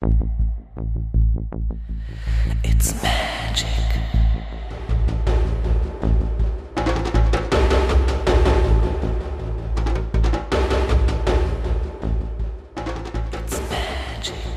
It's magic. It's magic.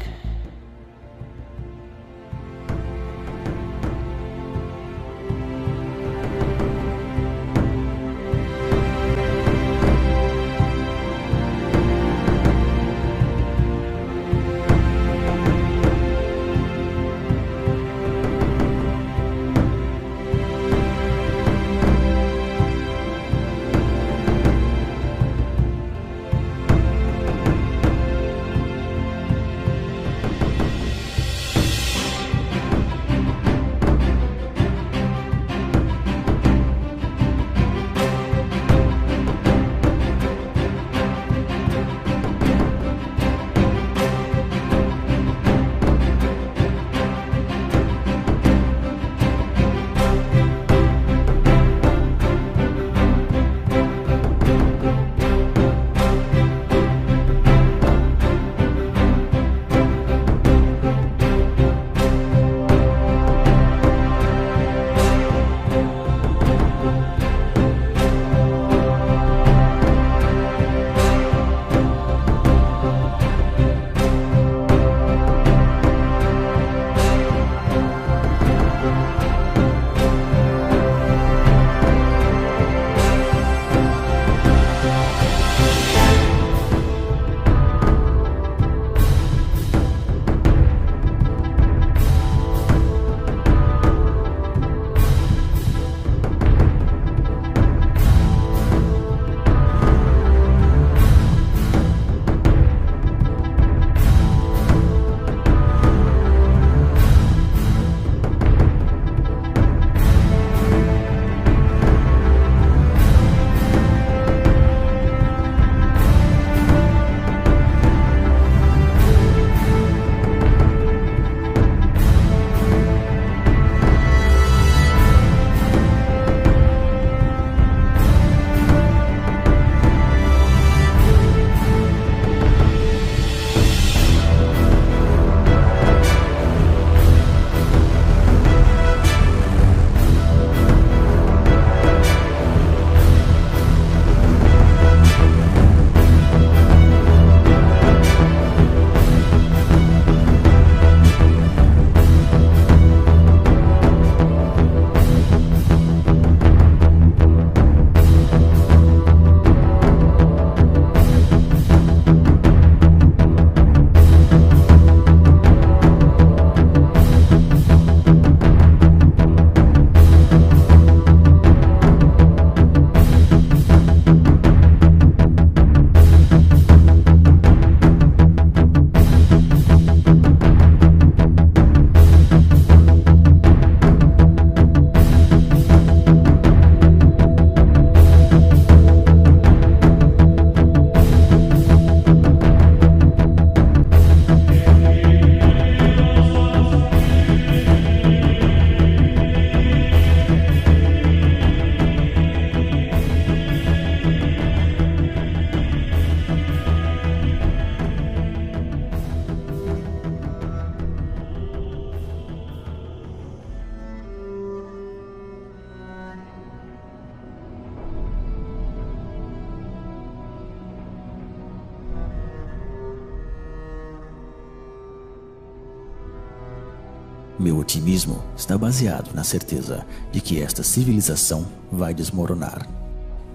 Meu otimismo está baseado na certeza de que esta civilização vai desmoronar.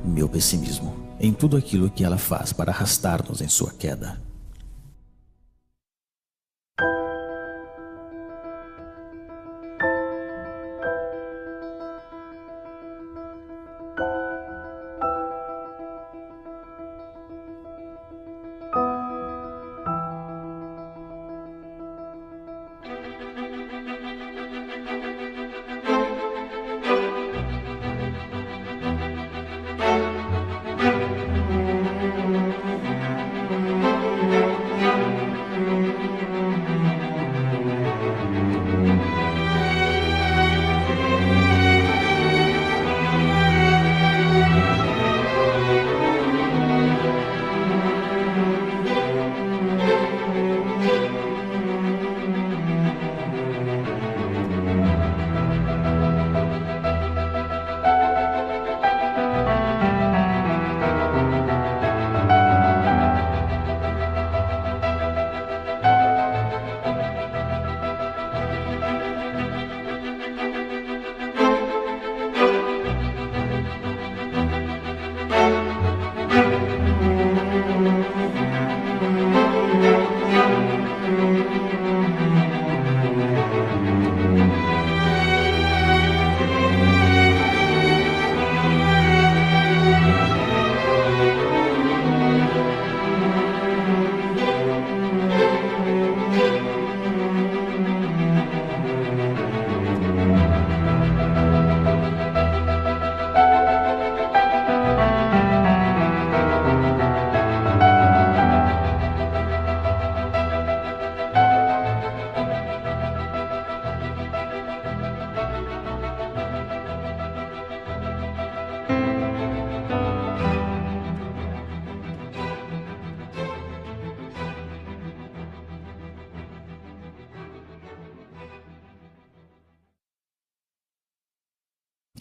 Meu pessimismo em tudo aquilo que ela faz para arrastar-nos em sua queda.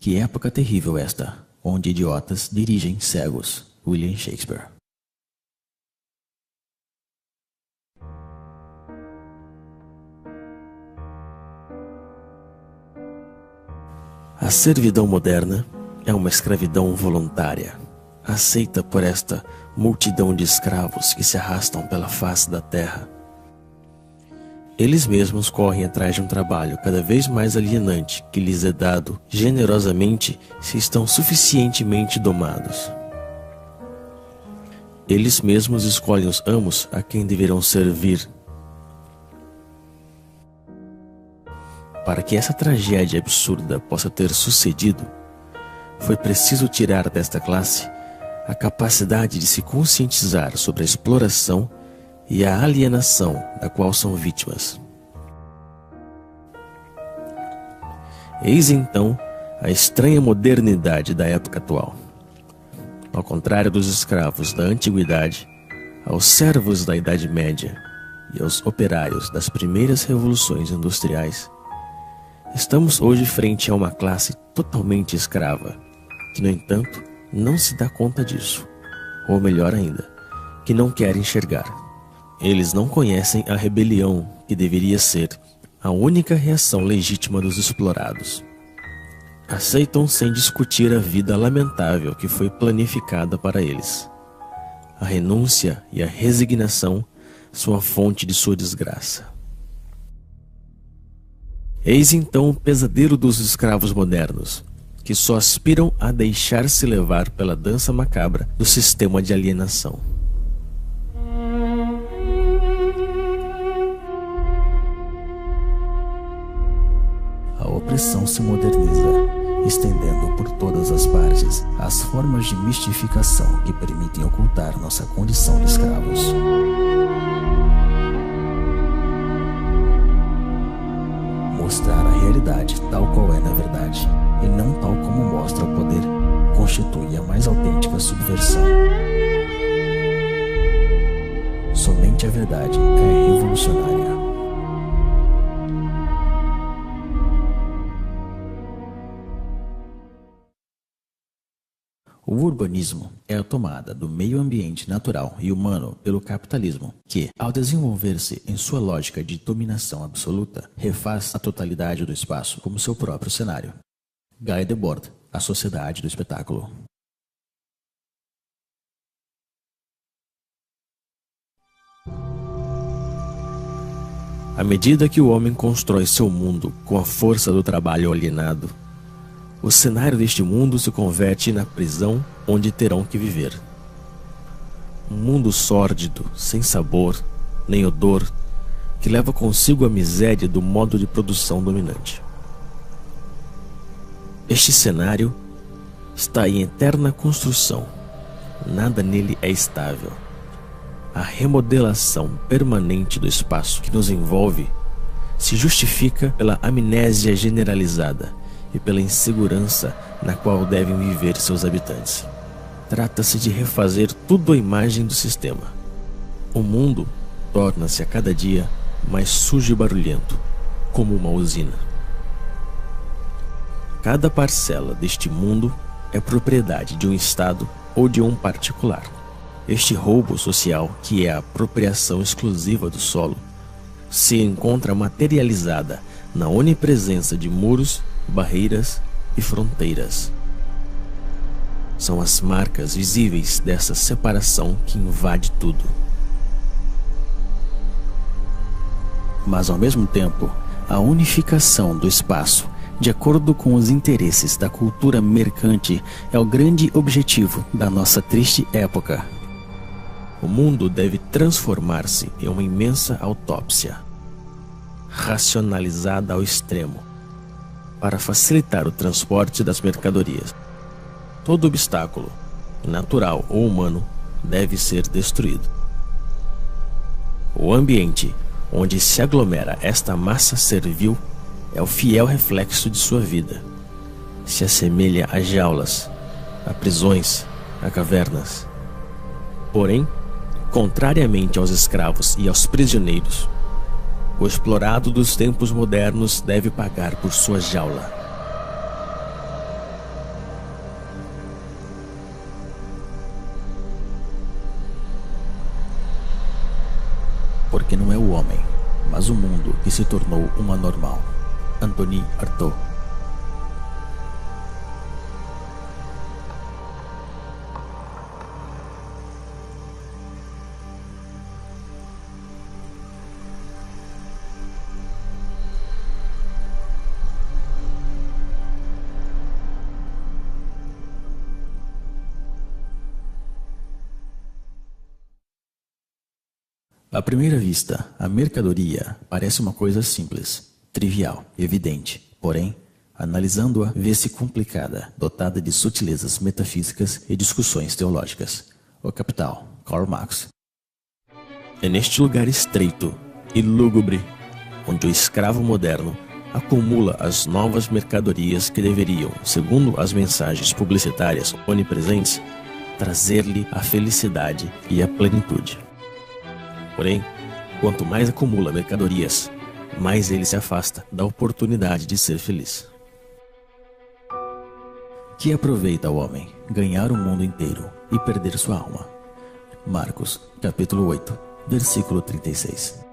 Que época terrível esta, onde idiotas dirigem cegos. William Shakespeare. A servidão moderna é uma escravidão voluntária, aceita por esta multidão de escravos que se arrastam pela face da terra. Eles mesmos correm atrás de um trabalho cada vez mais alienante que lhes é dado generosamente se estão suficientemente domados. Eles mesmos escolhem os amos a quem deverão servir. Para que essa tragédia absurda possa ter sucedido, foi preciso tirar desta classe a capacidade de se conscientizar sobre a exploração e a alienação da qual são vítimas. Eis então a estranha modernidade da época atual. Ao contrário dos escravos da antiguidade, aos servos da Idade Média e aos operários das primeiras revoluções industriais, estamos hoje frente a uma classe totalmente escrava, que, no entanto, não se dá conta disso, ou melhor ainda, que não quer enxergar. Eles não conhecem a rebelião que deveria ser a única reação legítima dos explorados. Aceitam sem discutir a vida lamentável que foi planificada para eles. A renúncia e a resignação são a fonte de sua desgraça. Eis então o pesadelo dos escravos modernos, que só aspiram a deixar-se levar pela dança macabra do sistema de alienação. A opressão se moderniza, estendendo por todas as partes as formas de mistificação que permitem ocultar nossa condição de escravos. Mostrar a realidade tal qual é na verdade, e não tal como mostra o poder, constitui a mais autêntica subversão. Somente a verdade é revolucionária. O urbanismo é a tomada do meio ambiente natural e humano pelo capitalismo, que, ao desenvolver-se em sua lógica de dominação absoluta, refaz a totalidade do espaço como seu próprio cenário. Guy Debord, A Sociedade do Espetáculo. À medida que o homem constrói seu mundo com a força do trabalho alienado, o cenário deste mundo se converte na prisão onde terão que viver. Um mundo sórdido, sem sabor, nem odor, que leva consigo a miséria do modo de produção dominante. Este cenário está em eterna construção. Nada nele é estável. A remodelação permanente do espaço que nos envolve se justifica pela amnésia generalizada e pela insegurança na qual devem viver seus habitantes. Trata-se de refazer tudo à imagem do sistema. O mundo torna-se a cada dia mais sujo e barulhento, como uma usina. Cada parcela deste mundo é propriedade de um Estado ou de um particular. Este roubo social, que é a apropriação exclusiva do solo, se encontra materializada na onipresença de muros, barreiras e fronteiras. São as marcas visíveis dessa separação que invade tudo. Mas ao mesmo tempo, a unificação do espaço, de acordo com os interesses da cultura mercante, é o grande objetivo da nossa triste época. O mundo deve transformar-se em uma imensa autópsia, racionalizada ao extremo, para facilitar o transporte das mercadorias. Todo obstáculo, natural ou humano, deve ser destruído. O ambiente onde se aglomera esta massa servil é o fiel reflexo de sua vida. Se assemelha a jaulas, a prisões, a cavernas. Porém, contrariamente aos escravos e aos prisioneiros, o explorado dos tempos modernos deve pagar por sua jaula. mas o mundo que se tornou um anormal. Anthony Artaud. À primeira vista, a mercadoria parece uma coisa simples, trivial, evidente. Porém, analisando-a, vê-se complicada, dotada de sutilezas metafísicas e discussões teológicas. O Capital, Karl Marx. É neste lugar estreito e lúgubre, onde o escravo moderno acumula as novas mercadorias que deveriam, segundo as mensagens publicitárias onipresentes, trazer-lhe a felicidade e a plenitude. Porém, quanto mais acumula mercadorias, mais ele se afasta da oportunidade de ser feliz. Que aproveita o homem ganhar o mundo inteiro e perder sua alma? Marcos, capítulo 8, versículo 36.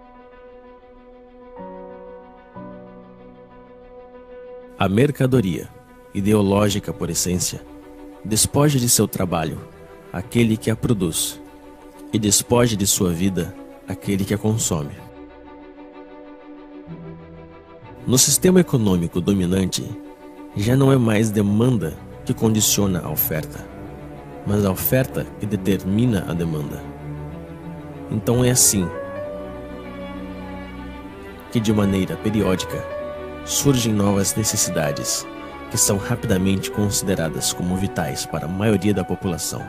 A mercadoria, ideológica por essência, despoja de seu trabalho aquele que a produz e despoja de sua vida aquele que a consome. No sistema econômico dominante, já não é mais demanda que condiciona a oferta, mas a oferta que determina a demanda. Então é assim que, de maneira periódica, surgem novas necessidades que são rapidamente consideradas como vitais para a maioria da população.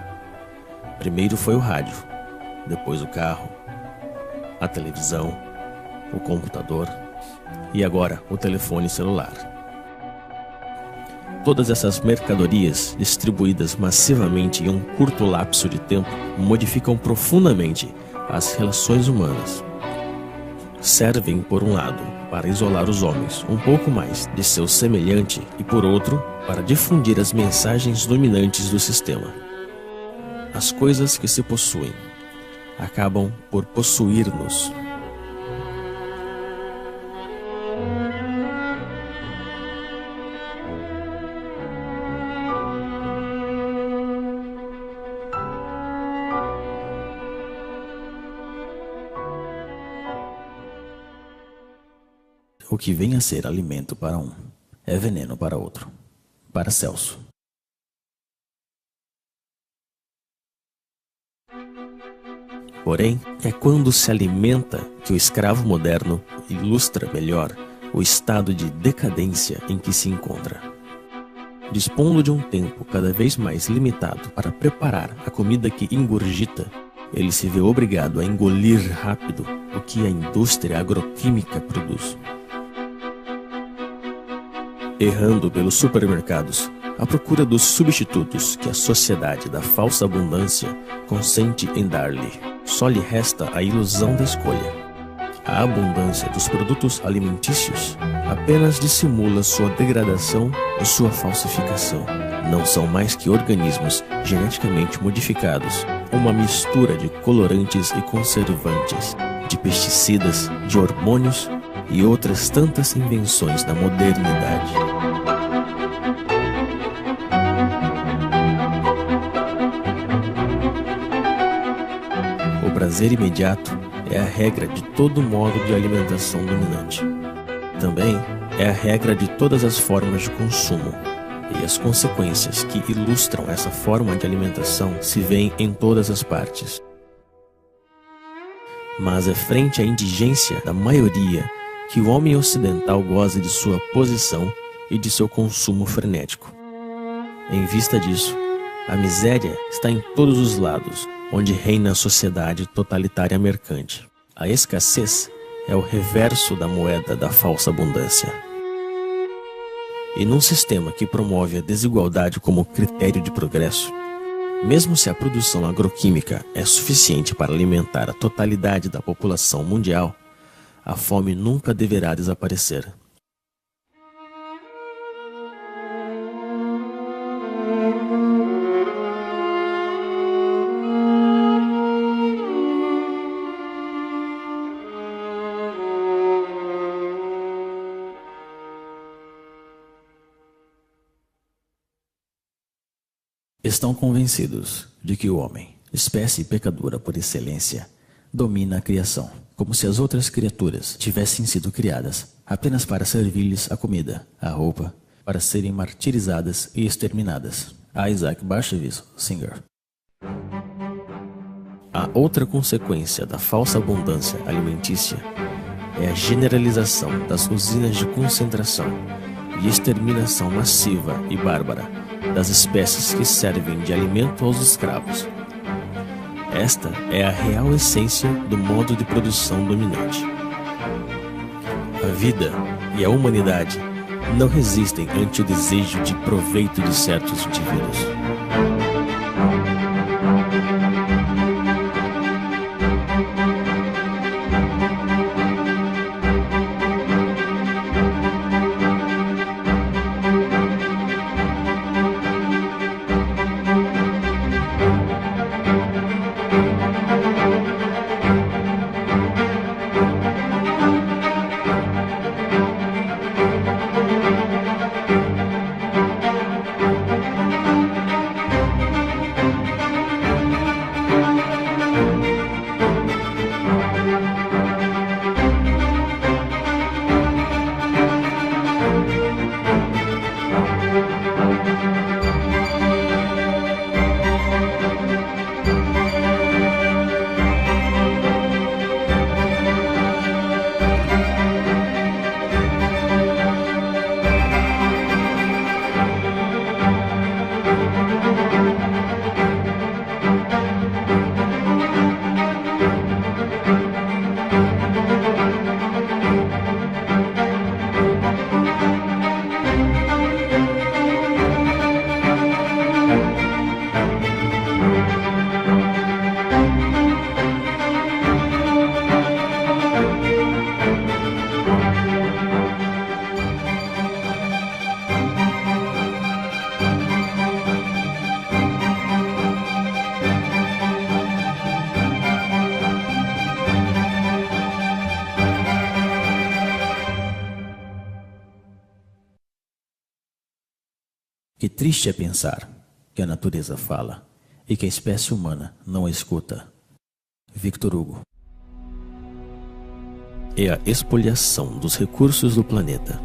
Primeiro foi o rádio, depois o carro, a televisão, o computador e agora o telefone celular. Todas essas mercadorias, distribuídas massivamente em um curto lapso de tempo, modificam profundamente as relações humanas. Servem, por um lado, para isolar os homens um pouco mais de seu semelhante e, por outro, para difundir as mensagens dominantes do sistema. As coisas que se possuem acabam por possuir-nos. O que vem a ser alimento para um é veneno para outro. Para Celso. Porém, é quando se alimenta que o escravo moderno ilustra melhor o estado de decadência em que se encontra. Dispondo de um tempo cada vez mais limitado para preparar a comida que ingurgita, ele se vê obrigado a engolir rápido o que a indústria agroquímica produz. Errando pelos supermercados, à procura dos substitutos que a sociedade da falsa abundância consente em dar-lhe, só lhe resta a ilusão da escolha. A abundância dos produtos alimentícios apenas dissimula sua degradação e sua falsificação. Não são mais que organismos geneticamente modificados, uma mistura de colorantes e conservantes, de pesticidas, de hormônios e outras tantas invenções da modernidade. O prazer imediato é a regra de todo modo de alimentação dominante. Também é a regra de todas as formas de consumo, e as consequências que ilustram essa forma de alimentação se veem em todas as partes. Mas é frente à indigência da maioria que o homem ocidental goza de sua posição e de seu consumo frenético. Em vista disso, a miséria está em todos os lados, onde reina a sociedade totalitária mercante. A escassez é o reverso da moeda da falsa abundância. E num sistema que promove a desigualdade como critério de progresso, mesmo se a produção agroquímica é suficiente para alimentar a totalidade da população mundial, a fome nunca deverá desaparecer. Estão convencidos de que o homem, espécie pecadora por excelência, domina a criação, como se as outras criaturas tivessem sido criadas apenas para servir-lhes a comida, a roupa, para serem martirizadas e exterminadas. Isaac Bashevis Singer. A outra consequência da falsa abundância alimentícia é a generalização das usinas de concentração e exterminação massiva e bárbara das espécies que servem de alimento aos escravos. Esta é a real essência do modo de produção dominante. A vida e a humanidade não resistem ante o desejo de proveito de certos indivíduos. Que triste é pensar que a natureza fala e que a espécie humana não a escuta. Victor Hugo. É a expoliação dos recursos do planeta,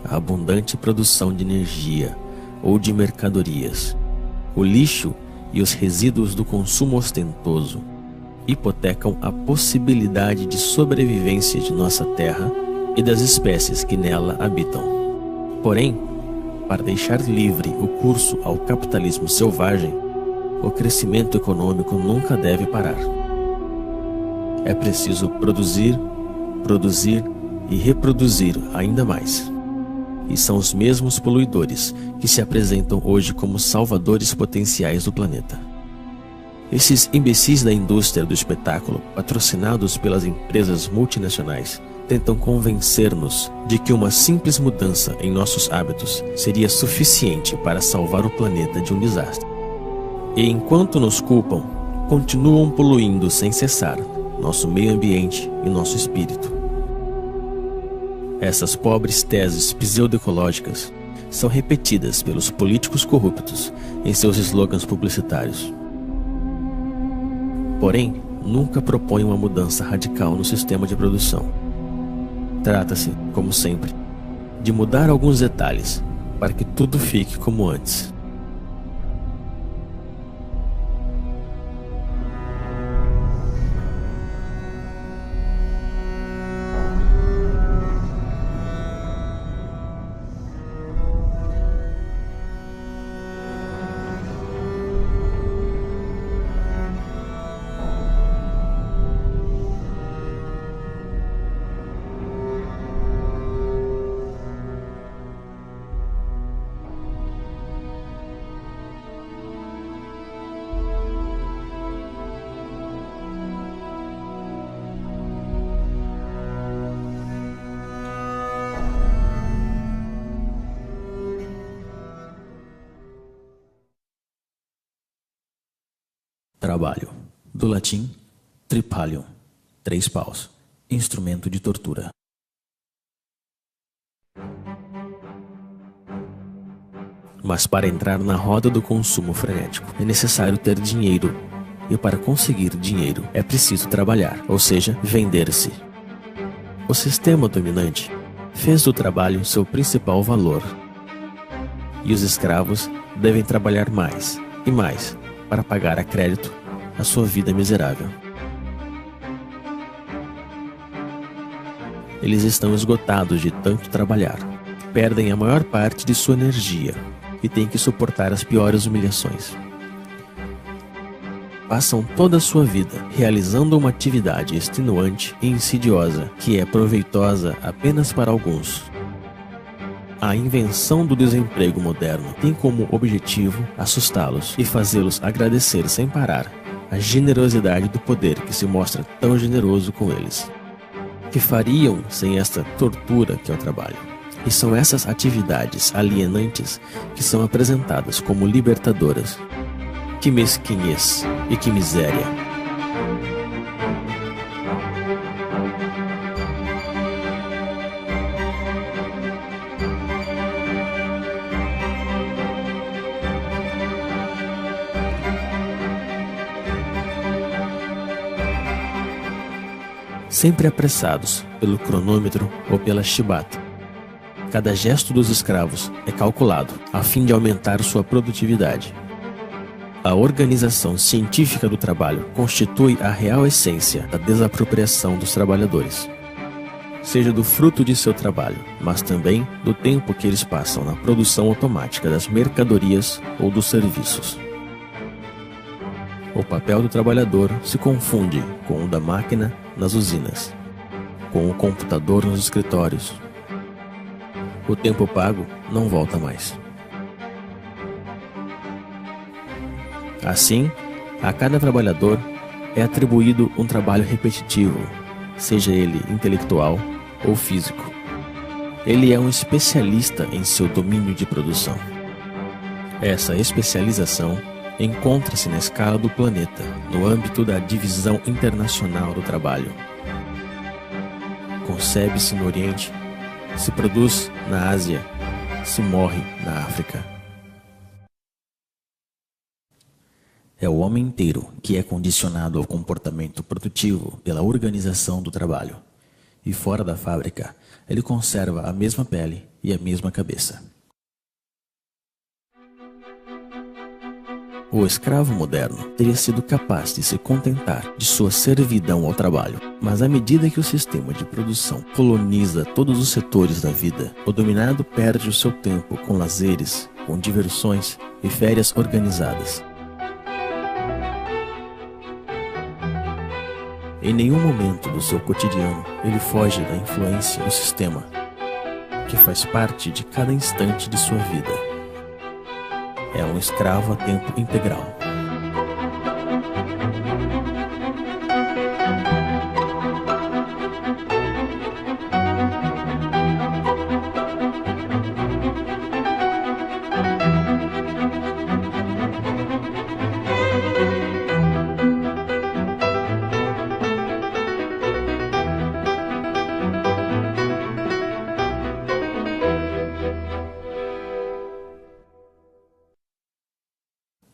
a abundante produção de energia ou de mercadorias, o lixo e os resíduos do consumo ostentoso hipotecam a possibilidade de sobrevivência de nossa terra e das espécies que nela habitam. Porém, para deixar livre o curso ao capitalismo selvagem, o crescimento econômico nunca deve parar. É preciso produzir, produzir e reproduzir ainda mais. E são os mesmos poluidores que se apresentam hoje como salvadores potenciais do planeta. Esses imbecis da indústria do espetáculo, patrocinados pelas empresas multinacionais, tentam convencer-nos de que uma simples mudança em nossos hábitos seria suficiente para salvar o planeta de um desastre. E enquanto nos culpam, continuam poluindo sem cessar nosso meio ambiente e nosso espírito. Essas pobres teses pseudoecológicas são repetidas pelos políticos corruptos em seus slogans publicitários. Porém, nunca propõem uma mudança radical no sistema de produção. Trata-se, como sempre, de mudar alguns detalhes para que tudo fique como antes. Trabalho. Do latim, tripalium, 3 paus, instrumento de tortura. Mas para entrar na roda do consumo frenético é necessário ter dinheiro. E para conseguir dinheiro é preciso trabalhar, ou seja, vender-se. O sistema dominante fez do trabalho seu principal valor. E os escravos devem trabalhar mais e mais para pagar a crédito a sua vida miserável. Eles estão esgotados de tanto trabalhar, perdem a maior parte de sua energia e têm que suportar as piores humilhações. Passam toda a sua vida realizando uma atividade extenuante e insidiosa que é proveitosa apenas para alguns. A invenção do desemprego moderno tem como objetivo assustá-los e fazê-los agradecer sem parar a generosidade do poder que se mostra tão generoso com eles. Que fariam sem esta tortura que é o trabalho? E são essas atividades alienantes que são apresentadas como libertadoras. Que mesquinhez e que miséria! Sempre apressados pelo cronômetro ou pela chibata. Cada gesto dos escravos é calculado a fim de aumentar sua produtividade. A organização científica do trabalho constitui a real essência da desapropriação dos trabalhadores, seja do fruto de seu trabalho, mas também do tempo que eles passam na produção automática das mercadorias ou dos serviços. O papel do trabalhador se confunde com o da máquina nas usinas, com o computador nos escritórios. O tempo pago não volta mais. Assim, a cada trabalhador é atribuído um trabalho repetitivo, seja ele intelectual ou físico. Ele é um especialista em seu domínio de produção. Essa especialização encontra-se na escala do planeta, no âmbito da Divisão Internacional do Trabalho. Concebe-se no Oriente, se produz na Ásia, se morre na África. É o homem inteiro que é condicionado ao comportamento produtivo pela organização do trabalho. E fora da fábrica, ele conserva a mesma pele e a mesma cabeça. O escravo moderno teria sido capaz de se contentar de sua servidão ao trabalho, mas à medida que o sistema de produção coloniza todos os setores da vida, o dominado perde o seu tempo com lazeres, com diversões e férias organizadas. Em nenhum momento do seu cotidiano ele foge da influência do sistema, que faz parte de cada instante de sua vida. É um escravo a tempo integral.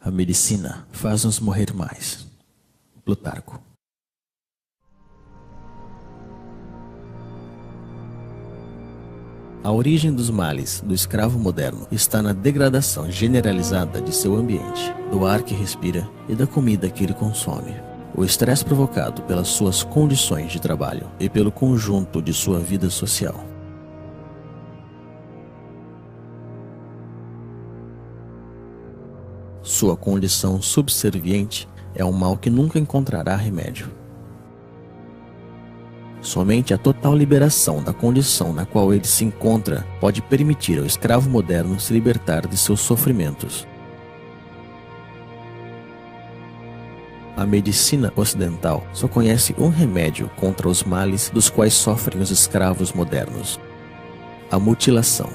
A medicina faz-nos morrer mais. Plutarco. A origem dos males do escravo moderno está na degradação generalizada de seu ambiente, do ar que respira e da comida que ele consome. O estresse provocado pelas suas condições de trabalho e pelo conjunto de sua vida social. Sua condição subserviente é um mal que nunca encontrará remédio. Somente a total liberação da condição na qual ele se encontra pode permitir ao escravo moderno se libertar de seus sofrimentos. A medicina ocidental só conhece um remédio contra os males dos quais sofrem os escravos modernos: a mutilação.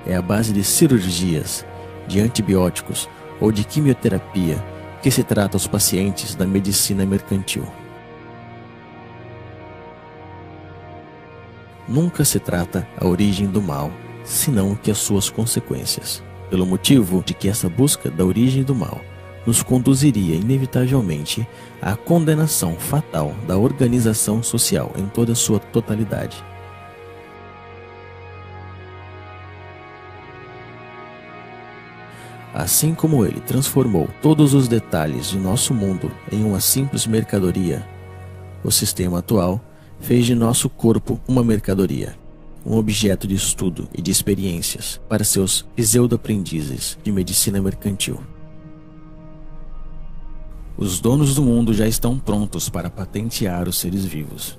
É a base de cirurgias, de antibióticos ou de quimioterapia que se trata aos pacientes da medicina mercantil. Nunca se trata a origem do mal, senão que as suas consequências. pelo motivo de que essa busca da origem do mal nos conduziria inevitavelmente à condenação fatal da organização social em toda a sua totalidade. Assim como ele transformou todos os detalhes de nosso mundo em uma simples mercadoria, o sistema atual fez de nosso corpo uma mercadoria, um objeto de estudo e de experiências para seus pseudo-aprendizes de medicina mercantil. Os donos do mundo já estão prontos para patentear os seres vivos.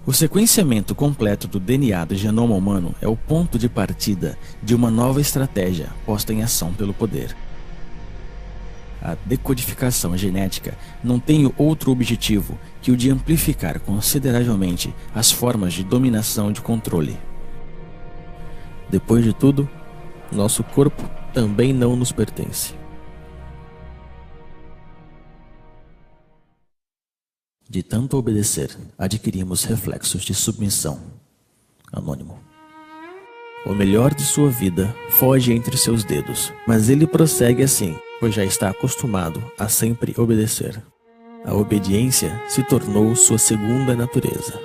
O sequenciamento completo do DNA do genoma humano é o ponto de partida de uma nova estratégia posta em ação pelo poder. A decodificação genética não tem outro objetivo que o de amplificar consideravelmente as formas de dominação e de controle. Depois de tudo, nosso corpo também não nos pertence. De tanto obedecer, adquirimos reflexos de submissão. Anônimo. O melhor de sua vida foge entre seus dedos, mas ele prossegue assim, pois já está acostumado a sempre obedecer. A obediência se tornou sua segunda natureza.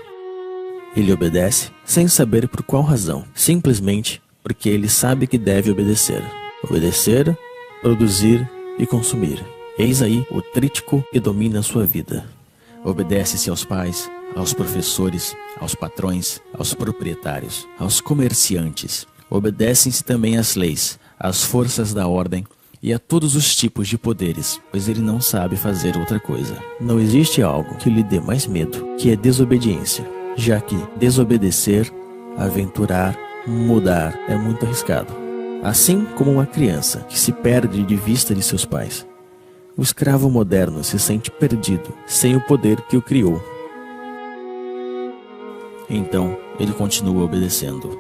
Ele obedece sem saber por qual razão, simplesmente porque ele sabe que deve obedecer. Obedecer, produzir e consumir. Eis aí o trítico que domina sua vida. Obedece-se aos pais, aos professores, aos patrões, aos proprietários, aos comerciantes. Obedecem-se também às leis, às forças da ordem e a todos os tipos de poderes, pois ele não sabe fazer outra coisa. Não existe algo que lhe dê mais medo que a desobediência, já que desobedecer, aventurar, mudar é muito arriscado. Assim como uma criança que se perde de vista de seus pais, o escravo moderno se sente perdido, sem o poder que o criou. Então, ele continua obedecendo.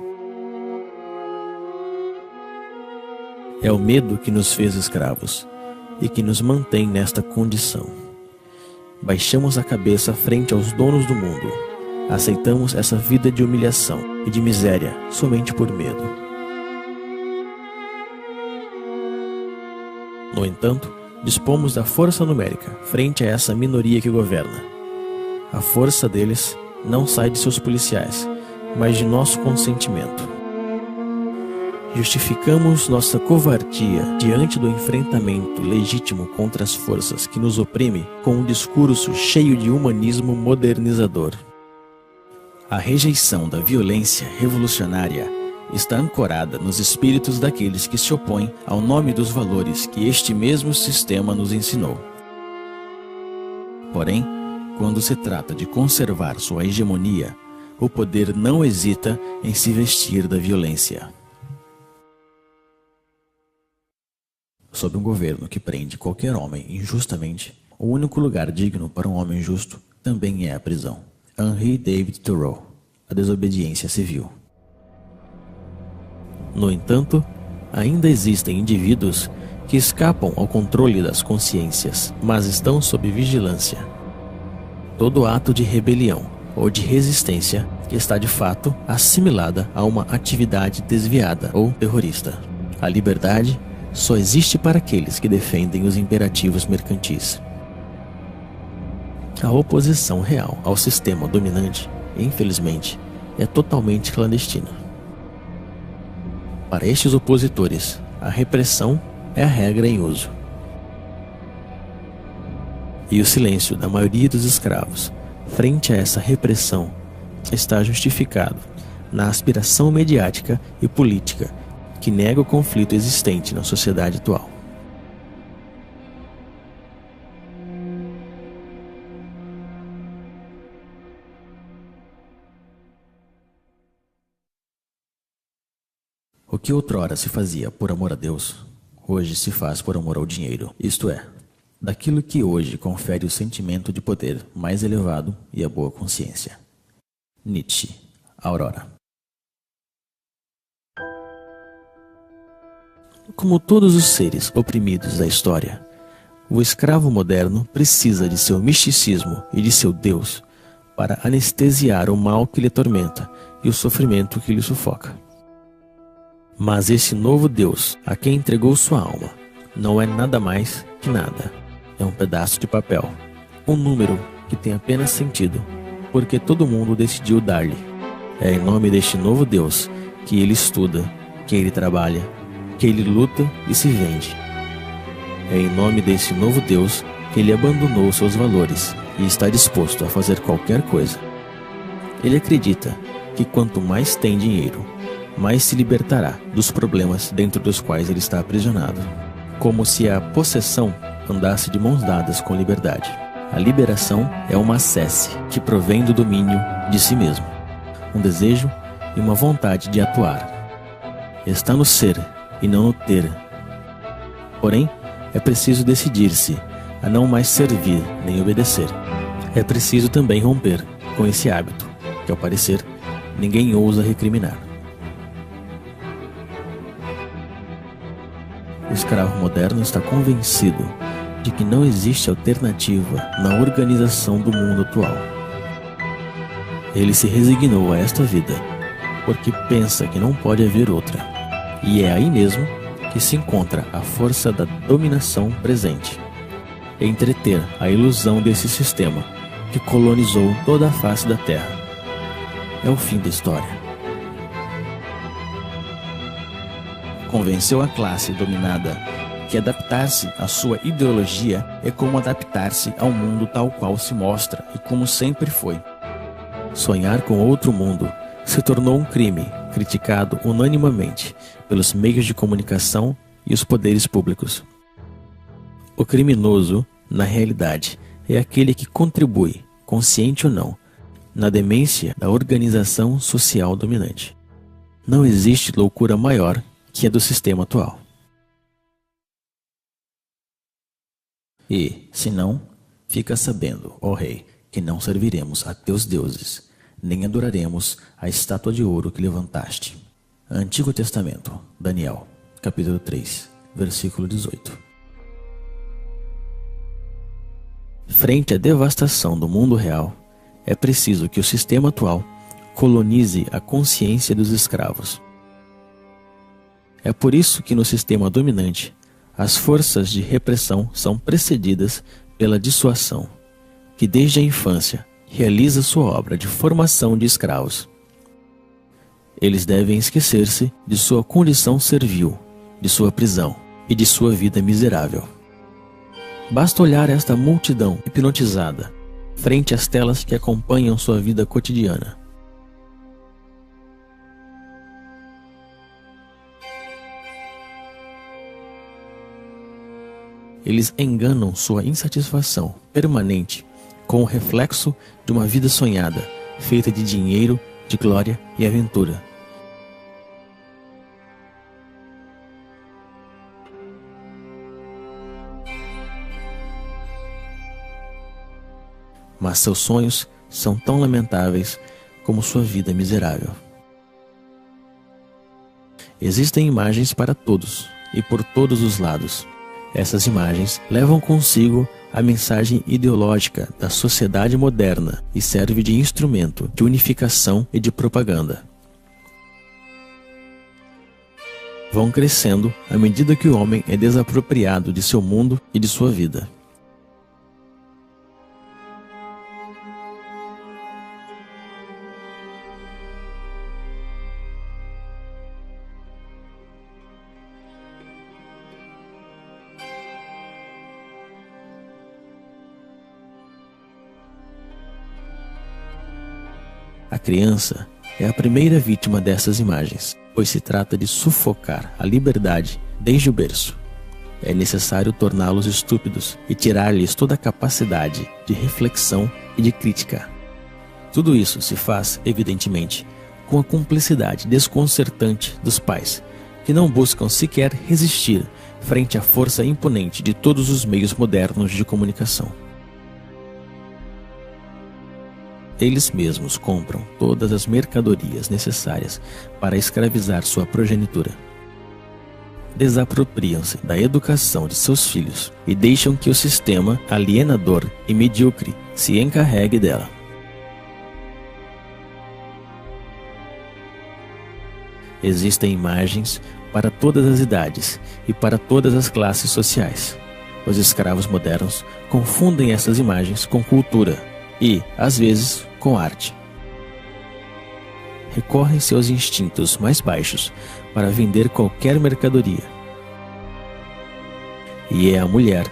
É o medo que nos fez escravos e que nos mantém nesta condição. Baixamos a cabeça frente aos donos do mundo. Aceitamos essa vida de humilhação e de miséria somente por medo. No entanto, dispomos da força numérica frente a essa minoria que governa. A força deles não sai de seus policiais, mas de nosso consentimento. Justificamos nossa covardia diante do enfrentamento legítimo contra as forças que nos oprimem com um discurso cheio de humanismo modernizador. A rejeição da violência revolucionária está ancorada nos espíritos daqueles que se opõem ao nome dos valores que este mesmo sistema nos ensinou. Porém, quando se trata de conservar sua hegemonia, o poder não hesita em se vestir da violência. Sob um governo que prende qualquer homem injustamente, o único lugar digno para um homem justo também é a prisão. Henry David Thoreau, A Desobediência Civil. No entanto, ainda existem indivíduos que escapam ao controle das consciências, mas estão sob vigilância. Todo ato de rebelião ou de resistência está de fato assimilada a uma atividade desviada ou terrorista. A liberdade só existe para aqueles que defendem os imperativos mercantis. A oposição real ao sistema dominante, infelizmente, é totalmente clandestina. Para estes opositores, a repressão é a regra em uso. E o silêncio da maioria dos escravos frente a essa repressão está justificado na aspiração mediática e política que nega o conflito existente na sociedade atual. O que outrora se fazia por amor a Deus, hoje se faz por amor ao dinheiro, isto é, daquilo que hoje confere o sentimento de poder mais elevado e a boa consciência. Nietzsche, Aurora. Como todos os seres oprimidos da história, o escravo moderno precisa de seu misticismo e de seu Deus para anestesiar o mal que lhe atormenta e o sofrimento que lhe sufoca. Mas esse novo Deus, a quem entregou sua alma, não é nada mais que nada. É um pedaço de papel, um número que tem apenas sentido, porque todo mundo decidiu dar-lhe. É em nome deste novo Deus que ele estuda, que ele trabalha, que ele luta e se vende. É em nome desse novo Deus que ele abandonou seus valores e está disposto a fazer qualquer coisa. Ele acredita que quanto mais tem dinheiro, mais se libertará dos problemas dentro dos quais ele está aprisionado. Como se a possessão andasse de mãos dadas com liberdade. A liberação é uma acesse que provém do domínio de si mesmo, um desejo e uma vontade de atuar. Está no ser e não no ter. Porém, é preciso decidir-se a não mais servir nem obedecer. É preciso também romper com esse hábito, que ao parecer ninguém ousa recriminar. O escravo moderno está convencido de que não existe alternativa na organização do mundo atual. Ele se resignou a esta vida porque pensa que não pode haver outra, e é aí mesmo que se encontra a força da dominação presente. Entreter a ilusão desse sistema que colonizou toda a face da Terra. É o fim da história. Convenceu a classe dominada que adaptar-se à sua ideologia é como adaptar-se ao mundo tal qual se mostra e como sempre foi. Sonhar com outro mundo se tornou um crime criticado unanimemente pelos meios de comunicação e os poderes públicos. O criminoso, na realidade, é aquele que contribui, consciente ou não, na demência da organização social dominante. Não existe loucura maior que a do sistema atual. E, se não, fica sabendo, ó rei, que não serviremos a teus deuses, nem adoraremos a estátua de ouro que levantaste. Antigo Testamento, Daniel, capítulo 3, versículo 18. Frente à devastação do mundo real, é preciso que o sistema atual colonize a consciência dos escravos. É por isso que no sistema dominante, as forças de repressão são precedidas pela dissuasão, que desde a infância realiza sua obra de formação de escravos. Eles devem esquecer-se de sua condição servil, de sua prisão e de sua vida miserável. Basta olhar esta multidão hipnotizada frente às telas que acompanham sua vida cotidiana. Eles enganam sua insatisfação permanente com o reflexo de uma vida sonhada, feita de dinheiro, de glória e aventura. Mas seus sonhos são tão lamentáveis como sua vida miserável. Existem imagens para todos e por todos os lados. Essas imagens levam consigo a mensagem ideológica da sociedade moderna e serve de instrumento de unificação e de propaganda. Vão crescendo à medida que o homem é desapropriado de seu mundo e de sua vida. A criança é a primeira vítima dessas imagens, pois se trata de sufocar a liberdade desde o berço. É necessário torná-los estúpidos e tirar-lhes toda a capacidade de reflexão e de crítica. Tudo isso se faz, evidentemente, com a cumplicidade desconcertante dos pais, que não buscam sequer resistir frente à força imponente de todos os meios modernos de comunicação. Eles mesmos compram todas as mercadorias necessárias para escravizar sua progenitura. Desapropriam-se da educação de seus filhos e deixam que o sistema alienador e medíocre se encarregue dela. Existem imagens para todas as idades e para todas as classes sociais. Os escravos modernos confundem essas imagens com cultura e, às vezes, com arte. Recorrem seus instintos mais baixos para vender qualquer mercadoria. E é a mulher,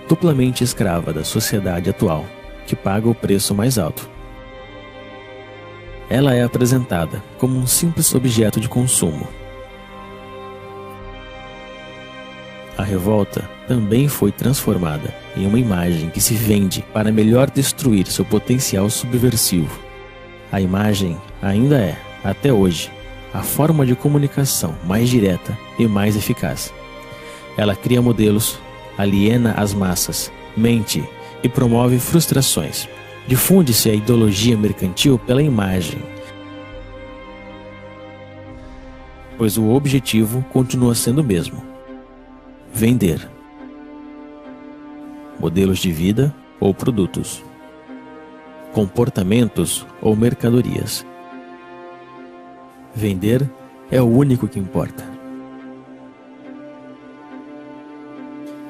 duplamente escrava da sociedade atual, que paga o preço mais alto. Ela é apresentada como um simples objeto de consumo. A revolta também foi transformada em uma imagem que se vende para melhor destruir seu potencial subversivo. A imagem ainda é, até hoje, a forma de comunicação mais direta e mais eficaz. Ela cria modelos, aliena as massas, mente e promove frustrações. Difunde-se a ideologia mercantil pela imagem, pois o objetivo continua sendo o mesmo: vender. Modelos de vida ou produtos, comportamentos ou mercadorias. Vender é o único que importa.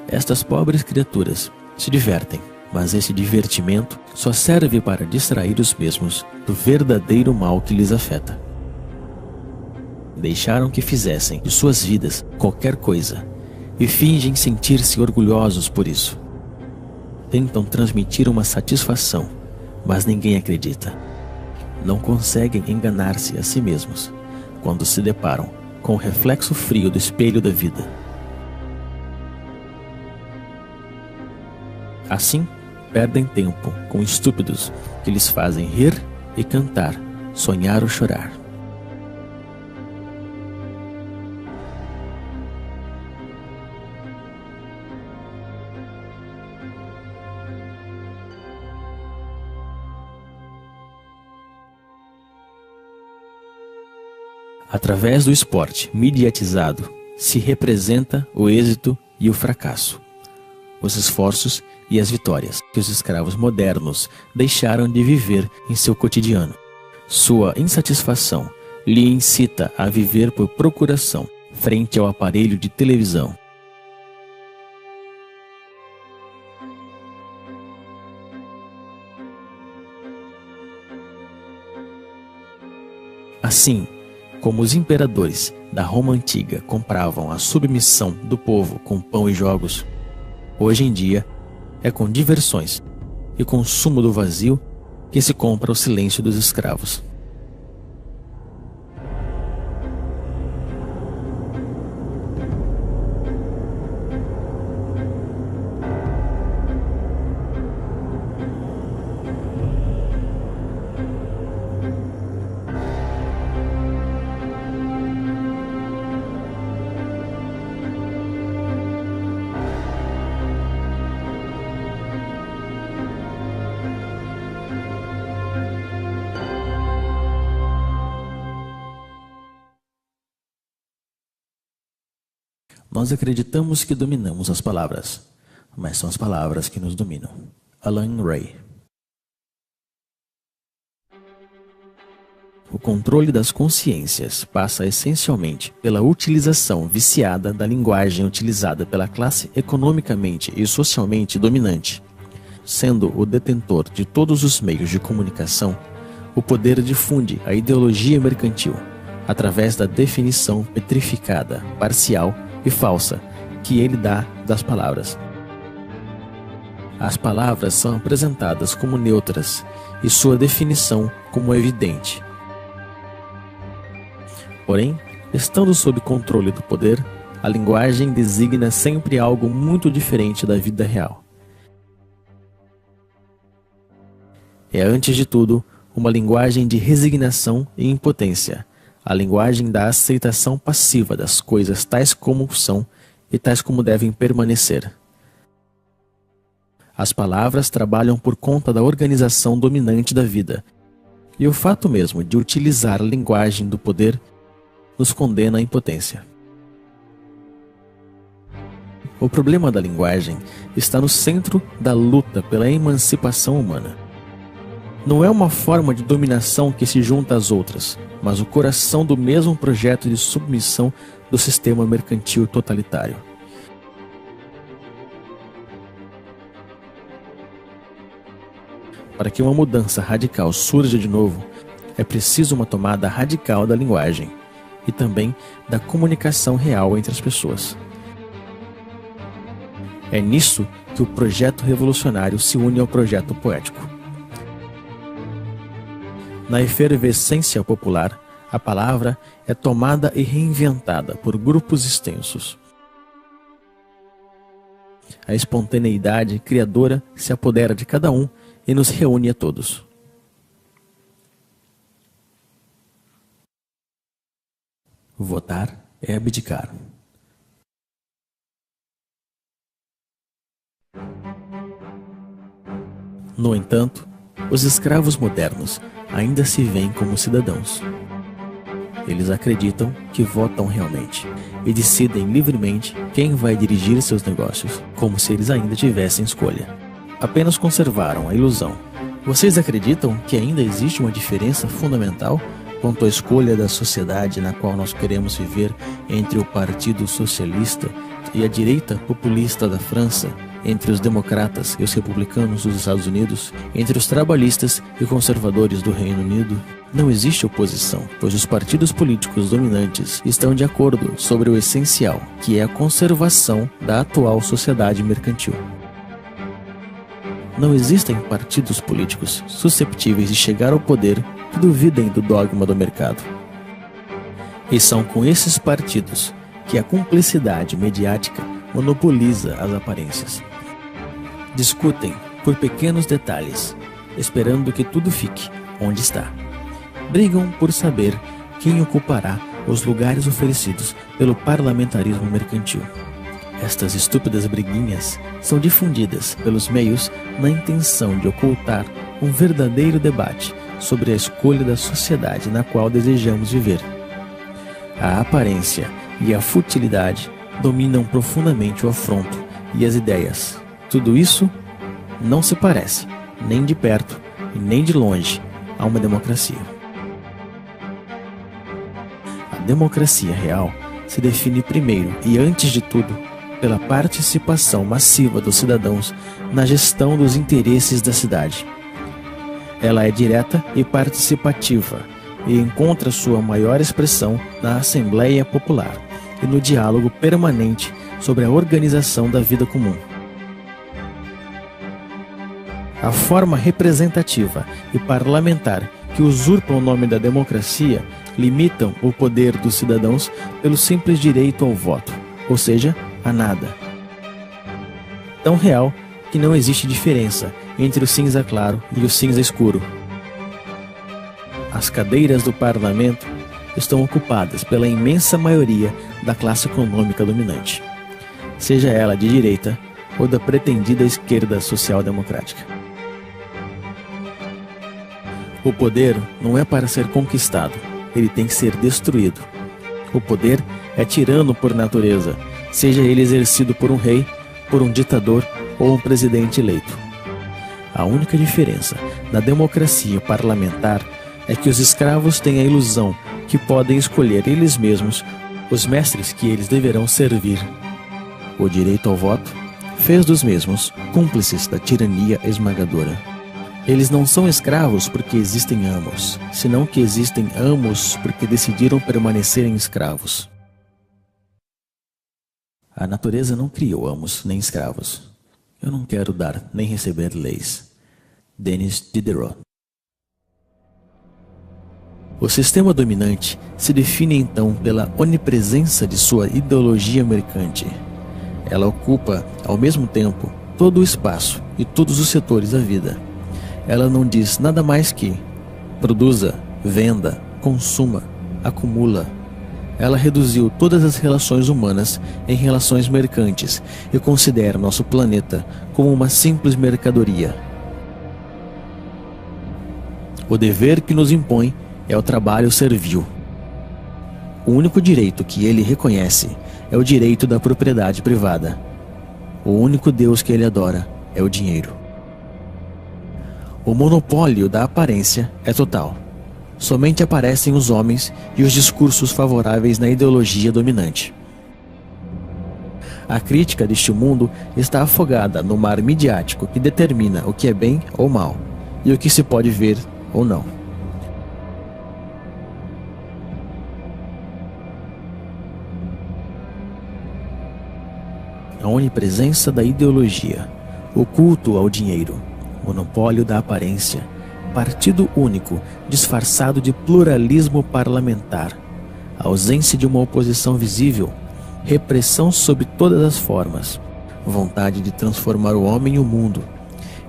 Estas pobres criaturas se divertem, mas esse divertimento só serve para distrair os mesmos do verdadeiro mal que lhes afeta. Deixaram que fizessem de suas vidas qualquer coisa e fingem sentir-se orgulhosos por isso. Tentam transmitir uma satisfação, mas ninguém acredita. Não conseguem enganar-se a si mesmos quando se deparam com o reflexo frio do espelho da vida. Assim, perdem tempo com estúpidos que lhes fazem rir e cantar, sonhar ou chorar. Através do esporte mediatizado, se representa o êxito e o fracasso, os esforços e as vitórias que os escravos modernos deixaram de viver em seu cotidiano. Sua insatisfação lhe incita a viver por procuração frente ao aparelho de televisão. Assim, como os imperadores da Roma antiga compravam a submissão do povo com pão e jogos, hoje em dia é com diversões e consumo do vazio que se compra o silêncio dos escravos. Nós acreditamos que dominamos as palavras, mas são as palavras que nos dominam. Alan Ray. O controle das consciências passa essencialmente pela utilização viciada da linguagem utilizada pela classe economicamente e socialmente dominante. Sendo o detentor de todos os meios de comunicação, o poder difunde a ideologia mercantil através da definição petrificada, parcial e falsa que ele dá das palavras. As palavras são apresentadas como neutras e sua definição como evidente. Porém, estando sob controle do poder, a linguagem designa sempre algo muito diferente da vida real. É, antes de tudo, uma linguagem de resignação e impotência, a linguagem da aceitação passiva das coisas tais como são e tais como devem permanecer. As palavras trabalham por conta da organização dominante da vida, e o fato mesmo de utilizar a linguagem do poder nos condena à impotência. O problema da linguagem está no centro da luta pela emancipação humana. não é uma forma de dominação que se junta às outras, mas o coração do mesmo projeto de submissão do sistema mercantil totalitário. Para que uma mudança radical surja de novo, é preciso uma tomada radical da linguagem e também da comunicação real entre as pessoas. É nisso que o projeto revolucionário se une ao projeto poético. Na efervescência popular, a palavra é tomada e reinventada por grupos extensos. A espontaneidade criadora se apodera de cada um e nos reúne a todos. Votar é abdicar. No entanto, os escravos modernos ainda se veem como cidadãos. Eles acreditam que votam realmente e decidem livremente quem vai dirigir seus negócios, como se eles ainda tivessem escolha. Apenas conservaram a ilusão. Vocês acreditam que ainda existe uma diferença fundamental quanto à escolha da sociedade na qual nós queremos viver entre o Partido Socialista e a direita populista da França, entre os democratas e os republicanos dos Estados Unidos, entre os trabalhistas e conservadores do Reino Unido? Não existe oposição, pois os partidos políticos dominantes estão de acordo sobre o essencial, que é a conservação da atual sociedade mercantil. Não existem partidos políticos susceptíveis de chegar ao poder que duvidem do dogma do mercado. E são com esses partidos que a cumplicidade mediática monopoliza as aparências. Discutem por pequenos detalhes, esperando que tudo fique onde está. Brigam por saber quem ocupará os lugares oferecidos pelo parlamentarismo mercantil. Estas estúpidas briguinhas são difundidas pelos meios na intenção de ocultar um verdadeiro debate sobre a escolha da sociedade na qual desejamos viver. A aparência e a futilidade dominam profundamente o afronto e as ideias. Tudo isso não se parece, nem de perto e nem de longe, a uma democracia. A democracia real se define primeiro e antes de tudo pela participação massiva dos cidadãos na gestão dos interesses da cidade. Ela é direta e participativa e encontra sua maior expressão na Assembleia Popular e no diálogo permanente sobre a organização da vida comum. A forma representativa e parlamentar que usurpam o nome da democracia limitam o poder dos cidadãos pelo simples direito ao voto, ou seja, a nada. Tão real que não existe diferença entre o cinza claro e o cinza escuro. As cadeiras do parlamento estão ocupadas pela imensa maioria da classe econômica dominante, seja ela de direita ou da pretendida esquerda social-democrática. O poder não é para ser conquistado, ele tem que ser destruído. O poder é tirano por natureza, seja ele exercido por um rei, por um ditador ou um presidente eleito. A única diferença na democracia parlamentar é que os escravos têm a ilusão que podem escolher eles mesmos os mestres que eles deverão servir. O direito ao voto fez dos mesmos cúmplices da tirania esmagadora. Eles não são escravos porque existem amos, senão que existem amos porque decidiram permanecerem escravos. A natureza não criou amos nem escravos. Eu não quero dar nem receber leis. Denis Diderot. O sistema dominante se define então pela onipresença de sua ideologia mercante. Ela ocupa, ao mesmo tempo, todo o espaço e todos os setores da vida. Ela não diz nada mais que produza, venda, consuma, acumula. Ela reduziu todas as relações humanas em relações mercantes e considera nosso planeta como uma simples mercadoria. O dever que nos impõe é o trabalho servil. O único direito que ele reconhece é o direito da propriedade privada. O único Deus que ele adora é o dinheiro. O monopólio da aparência é total. Somente aparecem os homens e os discursos favoráveis na ideologia dominante. A crítica deste mundo está afogada no mar midiático que determina o que é bem ou mal e o que se pode ver ou não. A onipresença da ideologia, o culto ao dinheiro, monopólio da aparência, partido único disfarçado de pluralismo parlamentar, ausência de uma oposição visível, repressão sob todas as formas, vontade de transformar o homem e o mundo.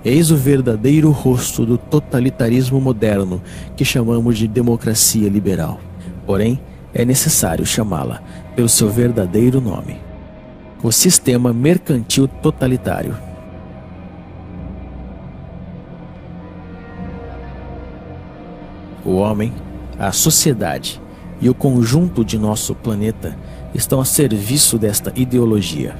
Eis o verdadeiro rosto do totalitarismo moderno que chamamos de democracia liberal. Porém, é necessário chamá-la pelo seu verdadeiro nome: o sistema mercantil totalitário. O homem, a sociedade e o conjunto de nosso planeta estão a serviço desta ideologia.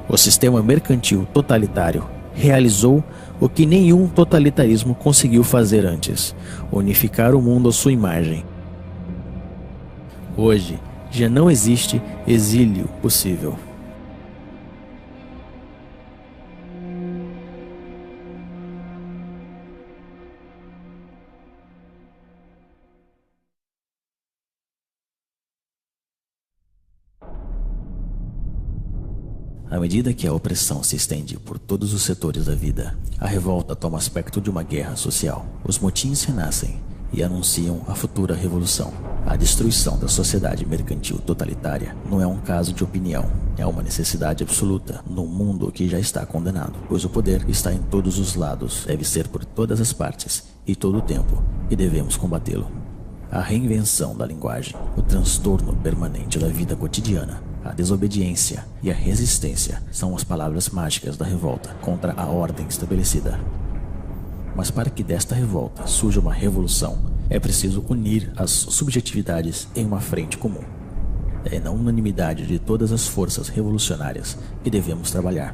O sistema mercantil totalitário realizou o que nenhum totalitarismo conseguiu fazer antes: unificar o mundo à sua imagem. Hoje, já não existe exílio possível. À medida que a opressão se estende por todos os setores da vida, a revolta toma aspecto de uma guerra social. Os motins renascem e anunciam a futura revolução. A destruição da sociedade mercantil totalitária não é um caso de opinião, é uma necessidade absoluta num mundo que já está condenado, pois o poder está em todos os lados, deve ser por todas as partes e todo o tempo, e devemos combatê-lo. A reinvenção da linguagem, o transtorno permanente da vida cotidiana, a desobediência e a resistência são as palavras mágicas da revolta contra a ordem estabelecida. Mas para que desta revolta surja uma revolução, é preciso unir as subjetividades em uma frente comum. É na unanimidade de todas as forças revolucionárias que devemos trabalhar.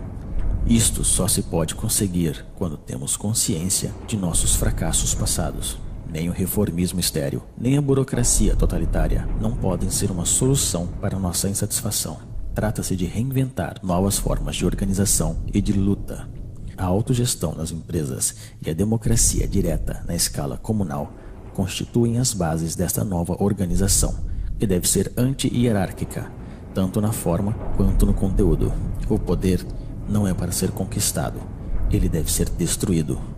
Isto só se pode conseguir quando temos consciência de nossos fracassos passados. Nem o reformismo estéril, nem a burocracia totalitária não podem ser uma solução para nossa insatisfação. Trata-se de reinventar novas formas de organização e de luta. A autogestão nas empresas e a democracia direta na escala comunal constituem as bases desta nova organização, que deve ser anti-hierárquica, tanto na forma quanto no conteúdo. O poder não é para ser conquistado, ele deve ser destruído.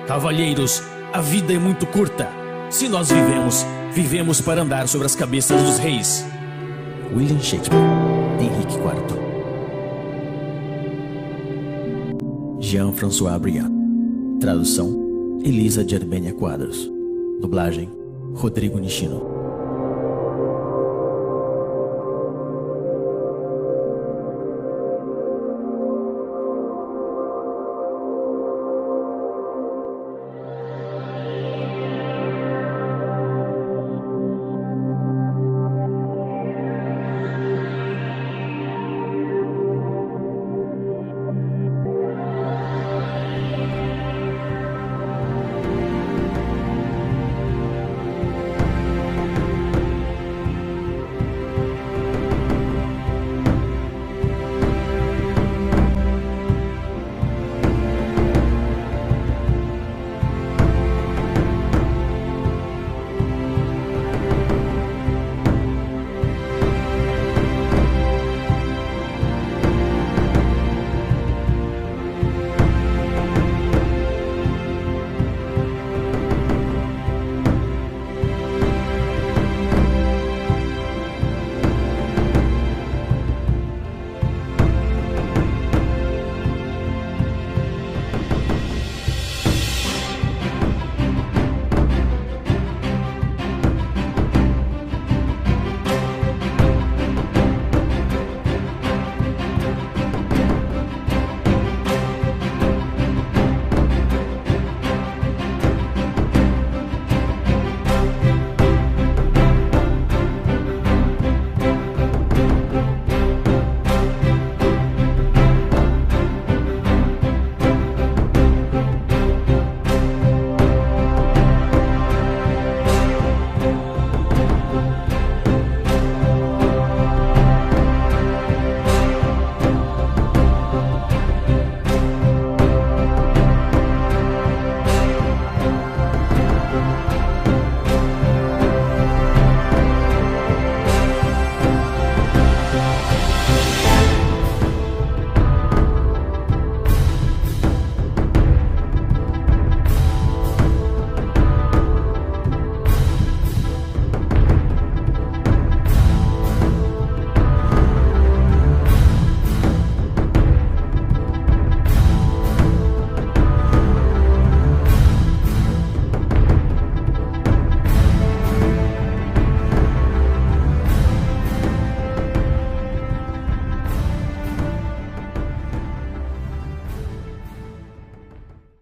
Cavalheiros, a vida é muito curta. Se nós vivemos, vivemos para andar sobre as cabeças dos reis. William Shakespeare, Henrique IV. Jean-François Briand. Tradução: Elisa de Arbênia Quadros. Dublagem: Rodrigo Nishino.